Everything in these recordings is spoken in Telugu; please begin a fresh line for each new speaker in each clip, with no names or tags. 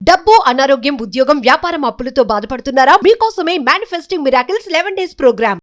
డబ్బు, అనారోగ్యం, ఉద్యోగం, వ్యాపారం అప్పులతో బాధపడుతున్నారా? మీకోసమే manifesting miracles 11 days programme.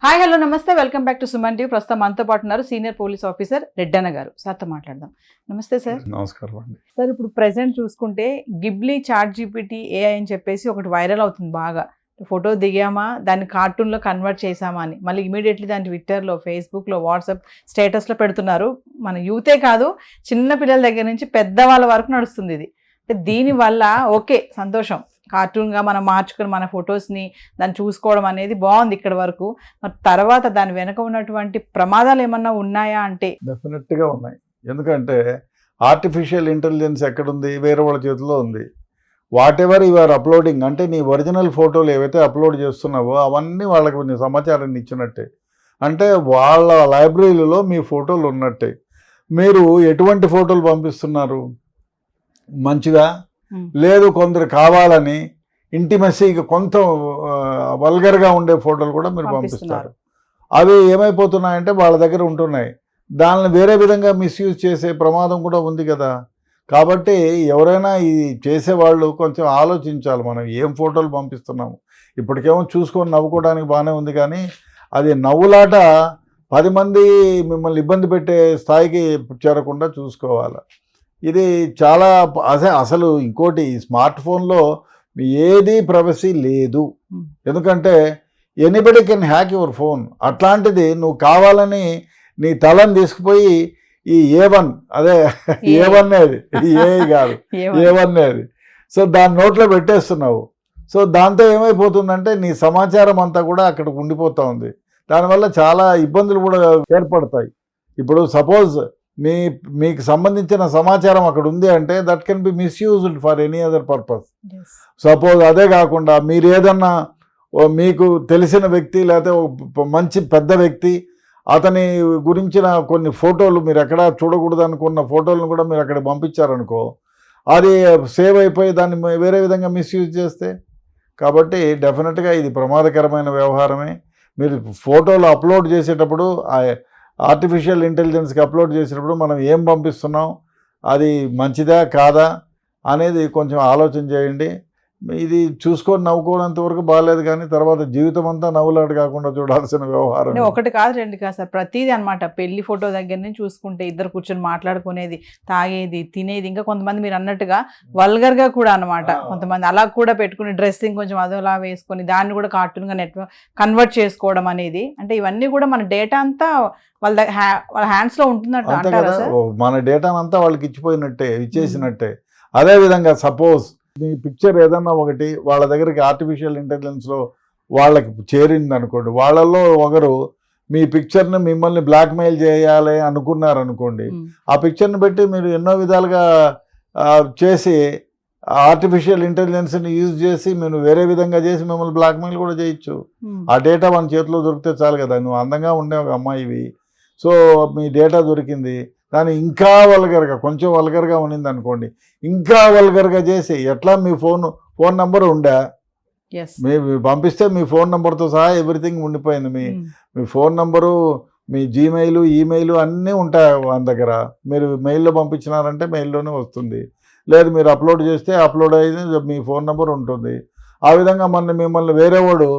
Hi hello నమస్తే, welcome back to Suman TV. ప్రస్తుతం మనతో పాటు ఉన్నారు సీనియర్ పోలీస్ ఆఫీసర్ రెడ్డన్న గారు. సార్తో మాట్లాడదాం. నమస్తే సార్.
నమస్కారం అండి.
సార్, ఇప్పుడు ప్రెసెంట్ చూసుకుంటే గిబ్లీ చాట్ జీపీటీ ఏఐ అని చెప్పేసి ఒకటి వైరల్ అవుతుంది బాగా. ఫోటో దిగామా, దాన్ని కార్టూన్లో కన్వర్ట్ చేసామా అని మళ్ళీ ఇమీడియట్లీ దాన్ని ట్విట్టర్లో, ఫేస్బుక్లో, వాట్సాప్ స్టేటస్లో పెడుతున్నారు. మన యూతే కాదు, చిన్న పిల్లల దగ్గర నుంచి పెద్దవాళ్ళ వరకు నడుస్తుంది ఇది. అంటే దీనివల్ల ఓకే సంతోషం, కార్టూన్గా మనం మార్చుకుని మన ఫొటోస్ని దాన్ని చూసుకోవడం అనేది బాగుంది ఇక్కడ వరకు. మరి తర్వాత దాని వెనక ఉన్నటువంటి ప్రమాదాలు ఏమన్నా ఉన్నాయా అంటే?
డెఫినెట్గా ఉన్నాయి. ఎందుకంటే ఆర్టిఫిషియల్ ఇంటెలిజెన్స్ ఎక్కడుంది? వేరే వాళ్ళ చేతిలో ఉంది. వాట్ ఎవర్ యువర్ అప్లోడింగ్, అంటే నీ ఒరిజినల్ ఫోటోలు ఏవైతే అప్లోడ్ చేస్తున్నావో అవన్నీ వాళ్ళకి నీ సమాచారాన్ని ఇచ్చినట్టే. అంటే వాళ్ళ లైబ్రరీలో మీ ఫోటోలు ఉన్నట్టే. మీరు ఎటువంటి ఫోటోలు పంపిస్తున్నారు? మంచిగా లేదు, కొందరు కావాలని ఇంటిమెసీగా కొంత వల్గర్గా ఉండే ఫోటోలు కూడా మీరు పంపిస్తారు. అవి ఏమైపోతున్నాయంటే వాళ్ళ దగ్గర ఉంటున్నాయి. దానిని వేరే విధంగా మిస్యూజ్ చేసే ప్రమాదం కూడా ఉంది కదా. కాబట్టి ఎవరైనా ఈ చేసేవాళ్ళు కొంచెం ఆలోచించాలి, మనం ఏం ఫోటోలు పంపిస్తున్నాము. ఇప్పటికేమో చూసుకొని నవ్వుకోవడానికి బాగానే ఉంది, కానీ అది నవ్వులాట 10 మంది మిమ్మల్ని ఇబ్బంది పెట్టే స్థాయికి చేరకుండా చూసుకోవాలి. ఇది చాలా అసలు ఇంకోటి, స్మార్ట్ ఫోన్లో ఏది ప్రైవసీ లేదు. ఎందుకంటే anybody can hack your phone. అట్లాంటిది నువ్వు కావాలని నీ తలని తీసుకుపోయి ఈ A1, అదే A1 అది, ఏ కాదు A1 అది, సో దాని నోట్లో పెట్టేస్తున్నావు. సో దాంతో ఏమైపోతుందంటే నీ సమాచారం అంతా కూడా అక్కడ ఉండిపోతూ ఉంది. దానివల్ల చాలా ఇబ్బందులు కూడా ఏర్పడతాయి. ఇప్పుడు సపోజ్ మీకు సంబంధించిన సమాచారం అక్కడ ఉంది అంటే that can be misused for any other purpose. Suppose అదే కాకుండా మీరు ఏదన్నా మీకు తెలిసిన వ్యక్తి లేకపోతే మంచి పెద్ద వ్యక్తి, అతని గురించిన కొన్ని ఫోటోలు మీరు ఎక్కడ చూడకూడదు అనుకున్న ఫోటోలను కూడా మీరు అక్కడ పంపించారనుకో, అది సేవ్ అయిపోయి దాన్ని వేరే విధంగా మిస్యూజ్ చేస్తే. కాబట్టి డెఫినెట్గా ఇది ప్రమాదకరమైన వ్యవహారమే. మీరు ఫోటోలు అప్లోడ్ చేసేటప్పుడు ఆర్టిఫిషియల్ ఇంటెలిజెన్స్కి అప్లోడ్ చేసేటప్పుడు మనం ఏం పంపిస్తున్నాం, అది మంచిదా కాదా అనేది కొంచెం ఆలోచన చేయండి. ఇది చూసుకొని నవ్వుకోవడంత వరకు బాగాలేదు, కానీ తర్వాత జీవితం అంతా నవ్వులాట కాకుండా చూడాల్సిన వ్యవహారం.
ఒకటి కాదు రెండు కాదు సార్, ప్రతిదీ అనమాట. పెళ్లి ఫోటో దగ్గర నుంచి చూసుకుంటే ఇద్దరు కూర్చొని మాట్లాడుకునేది, తాగేది, తినేది, ఇంకా కొంతమంది మీరు అన్నట్టుగా వల్గర్గా కూడా అనమాట. కొంతమంది అలా కూడా పెట్టుకుని డ్రెస్సింగ్ కొంచెం అదోలా వేసుకొని దాన్ని కూడా కార్టూన్గా కన్వర్ట్ చేసుకోవడం అనేది. అంటే ఇవన్నీ కూడా మన డేటా అంతా వాళ్ళ హ్యాండ్స్లో ఉంటున్నట్టు అంటారా సార్?
మన డేటా అంతా వాళ్ళకి ఇచ్చేసినట్టే. అదేవిధంగా సపోజ్ మీ పిక్చర్ ఏదన్నా ఒకటి వాళ్ళ దగ్గరికి ఆర్టిఫిషియల్ ఇంటెలిజెన్స్లో వాళ్ళకి చేరింది అనుకోండి, వాళ్ళల్లో ఒకరు మీ పిక్చర్ని మిమ్మల్ని బ్లాక్మెయిల్ చేయాలి అనుకున్నారనుకోండి, ఆ పిక్చర్ని పెట్టి మీరు ఎన్నో విధాలుగా చేసి ఆర్టిఫిషియల్ ఇంటెలిజెన్స్ని యూజ్ చేసి మీరు వేరే విధంగా చేసి మిమ్మల్ని బ్లాక్మెయిల్ కూడా చేయొచ్చు. ఆ డేటా మన చేతిలో దొరికితే చాలు కదా. నువ్వు అందంగా ఉండే ఒక అమ్మాయివి, సో మీ డేటా దొరికింది, దాన్ని ఇంకా వల్గర్గా, కొంచెం వల్గర్గా ఉన్నింది అనుకోండి, ఇంకా వల్గర్గా చేసి ఎట్లా మీ ఫోన్ నెంబర్ ఉండా, మీ పంపిస్తే మీ ఫోన్ నెంబర్తో సహా ఎవ్రీథింగ్ ఉండిపోయింది. మీ ఫోన్ నెంబరు, మీ జీమెయిల్, ఈమెయిల్ అన్నీ ఉంటాయి మన దగ్గర. మీరు మెయిల్లో పంపించినారంటే మెయిల్లోనే వస్తుంది, లేదు మీరు అప్లోడ్ చేస్తే అప్లోడ్ అయ్యింది మీ ఫోన్ నెంబర్ ఉంటుంది. ఆ విధంగా మిమ్మల్ని వేరేవాడు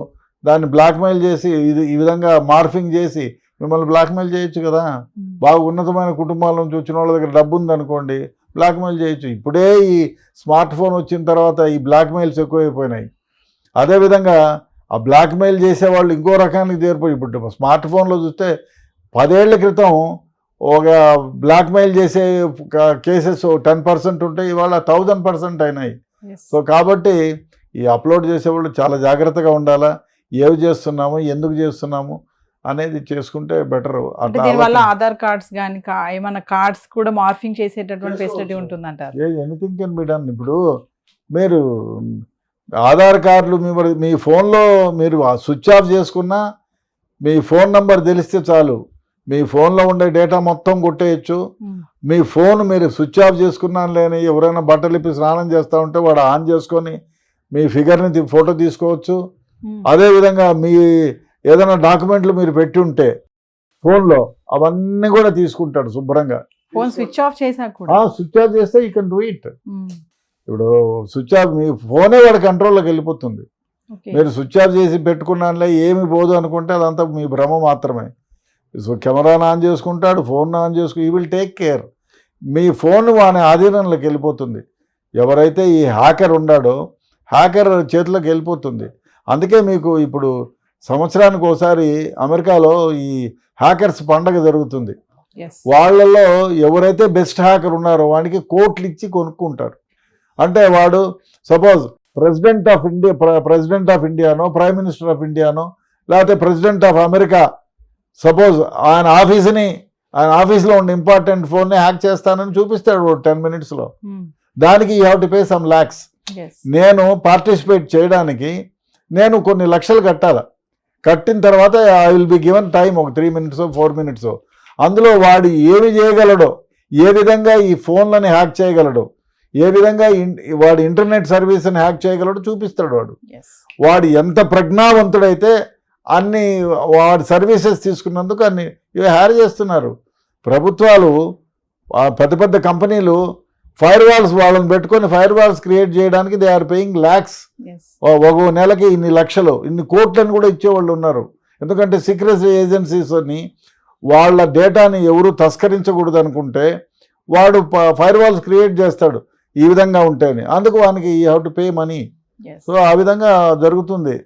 దాన్ని బ్లాక్మెయిల్ చేసి ఈ విధంగా మార్ఫింగ్ చేసి మిమ్మల్ని బ్లాక్మెయిల్ చేయొచ్చు కదా. బాగా ఉన్నతమైన కుటుంబాల నుంచి వచ్చిన వాళ్ళ దగ్గర డబ్బు ఉందనుకోండి, బ్లాక్మెయిల్ చేయొచ్చు. ఇప్పుడే ఈ స్మార్ట్ ఫోన్ వచ్చిన తర్వాత ఈ బ్లాక్మెయిల్స్ ఎక్కువైపోయినాయి. అదేవిధంగా ఆ బ్లాక్మెయిల్ చేసేవాళ్ళు ఇంకో రకానికి చేరిపోయి, ఇప్పుడు స్మార్ట్ ఫోన్లో చూస్తే 10 ఏళ్ల క్రితం ఒక బ్లాక్మెయిల్ చేసే కేసెస్ 10% ఉంటే ఇవాళ 1000% అయినాయి. సో కాబట్టి ఈ అప్లోడ్ చేసేవాళ్ళు చాలా జాగ్రత్తగా ఉండాలా, ఏవి చేస్తున్నాము, ఎందుకు చేస్తున్నాము అనేది చేసుకుంటే బెటర్.
దీనివల్ల ఆధార్ కార్డ్స్ కానీ ఏమన్నా కార్డ్స్ కూడా మార్ఫింగ్ చేసేటటువంటి ఫెసిలిటీ ఉంటుందంటారు?
Anything can be done. ఇప్పుడు మీరు ఆధార్ కార్డులు మీ ఫోన్లో మీరు స్విచ్ ఆఫ్ చేసుకున్నా మీ ఫోన్ నెంబర్ తెలిస్తే చాలు, మీ ఫోన్లో ఉండే డేటా మొత్తం కొట్టేయచ్చు. మీ ఫోన్ మీరు స్విచ్ ఆఫ్ చేసుకున్నాను లేని ఎవరైనా బట్టలు ఇప్పి స్నానం చేస్తూ ఉంటే వాడు ఆన్ చేసుకొని మీ ఫిగర్ని ఫోటో తీసుకోవచ్చు. అదేవిధంగా మీ ఏదైనా డాక్యుమెంట్లు మీరు పెట్టి ఉంటే ఫోన్లో అవన్నీ కూడా తీసుకుంటాడు శుభ్రంగా.
ఫోన్ స్విచ్ ఆఫ్ చేసాక కూడా
స్విచ్ ఆఫ్ చేస్తే యూ కెన్ డూ ఇట్. ఇప్పుడు స్విచ్ ఆఫ్ మీ ఫోనే వాడి కంట్రోల్లోకి వెళ్ళిపోతుంది. మీరు స్విచ్ ఆఫ్ చేసి పెట్టుకున్నానులే ఏమి పోదు అనుకుంటే అదంతా మీ భ్రమ మాత్రమే. సో కెమెరాను ఆన్ చేసుకుంటాడు, ఫోన్ ఆన్ చేసుకు, you will take care. Me phone వాని ఆధీనంలోకి వెళ్ళిపోతుంది. ఎవరైతే ఈ హ్యాకర్ ఉన్నాడో హ్యాకర్ చేతిలోకి వెళ్ళిపోతుంది. అందుకే మీకు ఇప్పుడు సంవత్సరానికి ఒకసారి అమెరికాలో ఈ హ్యాకర్స్ పండగ జరుగుతుంది. వాళ్ళల్లో ఎవరైతే బెస్ట్ హ్యాకర్ ఉన్నారో వాడికి కోట్లు ఇచ్చి కొనుక్కుంటారు. అంటే వాడు సపోజ్ ప్రెసిడెంట్ ఆఫ్ ఇండియానో ప్రైమ్ మినిస్టర్ ఆఫ్ ఇండియానో లేకపోతే ప్రెసిడెంట్ ఆఫ్ అమెరికా సపోజ్ ఆయన ఆఫీస్లో ఉన్న ఇంపార్టెంట్ ఫోన్ని హ్యాక్ చేస్తానని చూపిస్తాడు 10 minutesలో. దానికి you have to pay some lakhs. నేను పార్టిసిపేట్ చేయడానికి నేను కొన్ని లక్షలు కట్టాలి. కట్టిన తర్వాత I will be given time ఒక 3 minutes 4 minutes. అందులో వాడు ఏమి చేయగలడో, ఏ విధంగా ఈ ఫోన్లని హ్యాక్ చేయగలడో, ఏ విధంగా వాడు ఇంటర్నెట్ సర్వీస్ని హ్యాక్ చేయగలడో చూపిస్తాడు. వాడు ఎంత ప్రజ్ఞావంతుడైతే అన్ని వాడి సర్వీసెస్ తీసుకున్నందుకు అన్ని ఇవి హ్యాక్ చేస్తున్నారు. ప్రభుత్వాలు పెద్ద పెద్ద కంపెనీలు ఫైర్ వాల్స్ వాళ్ళని పెట్టుకొని ఫైర్ వాల్స్ క్రియేట్ చేయడానికి దే ఆర్ పేయింగ్ ల్యాక్స్. ఒక నెలకి ఇన్ని లక్షలు ఇన్ని కోట్లను కూడా ఇచ్చేవాళ్ళు ఉన్నారు. ఎందుకంటే సీక్రెసీ ఏజెన్సీస్ని వాళ్ళ డేటాని ఎవరు తస్కరించకూడదు అనుకుంటే వాడు ఫైర్ వాల్స్ క్రియేట్ చేస్తాడు ఈ విధంగా ఉంటేనే. అందుకు వానికి you have to pay money. So ఆ విధంగా జరుగుతుంది.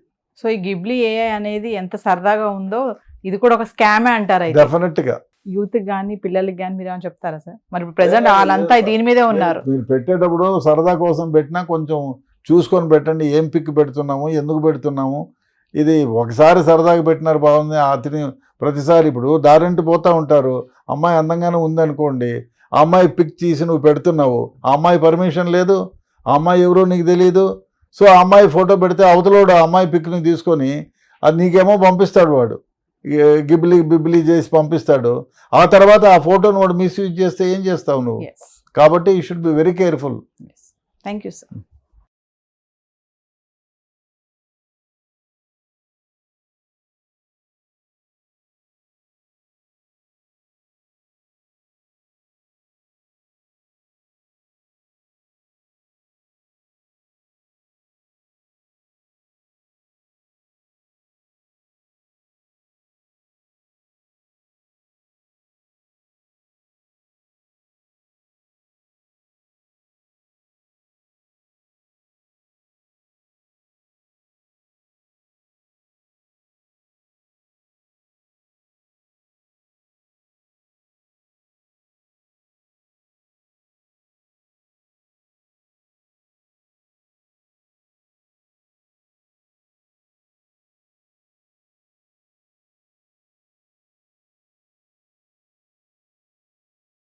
సో ఈ గిబ్లీ ఏఐ అనేది ఎంత సరదాగా ఉందో ఇది కూడా ఒక స్కామే అంటారా?
డెఫినెట్ గా
యూత్ కానీ పిల్లలకి కానీ మీరు ఏమైనా చెప్తారా సార్? మరి ప్రెసెంట్ వాళ్ళంతా దీని మీదే ఉన్నారు.
మీరు పెట్టేటప్పుడు సరదా కోసం పెట్టినా కొంచెం చూసుకొని పెట్టండి. ఏం పిక్ పెడుతున్నాము, ఎందుకు పెడుతున్నాము. ఇది ఒకసారి సరదాగా పెట్టినారు బాగుంది, అతని ప్రతిసారి ఇప్పుడు దారింటి పోతూ ఉంటారు. అమ్మాయి అందంగానే ఉందనుకోండి, ఆ అమ్మాయి పిక్ తీసి నువ్వు పెడుతున్నావు, ఆ అమ్మాయి పర్మిషన్ లేదు, ఆ అమ్మాయి ఎవరో నీకు తెలియదు. సో ఆ అమ్మాయి ఫోటో పెడితే అవతలోడు ఆ అమ్మాయి పిక్ని తీసుకొని అది నీకేమో పంపిస్తాడు. వాడు బిబ్లీ చేసి పంపిస్తాడు. ఆ తర్వాత ఆ ఫోటోను వాడు మిస్యూజ్ చేస్తే ఏం చేస్తావు నువ్వు? కాబట్టి you should be very careful.
Thank you sir.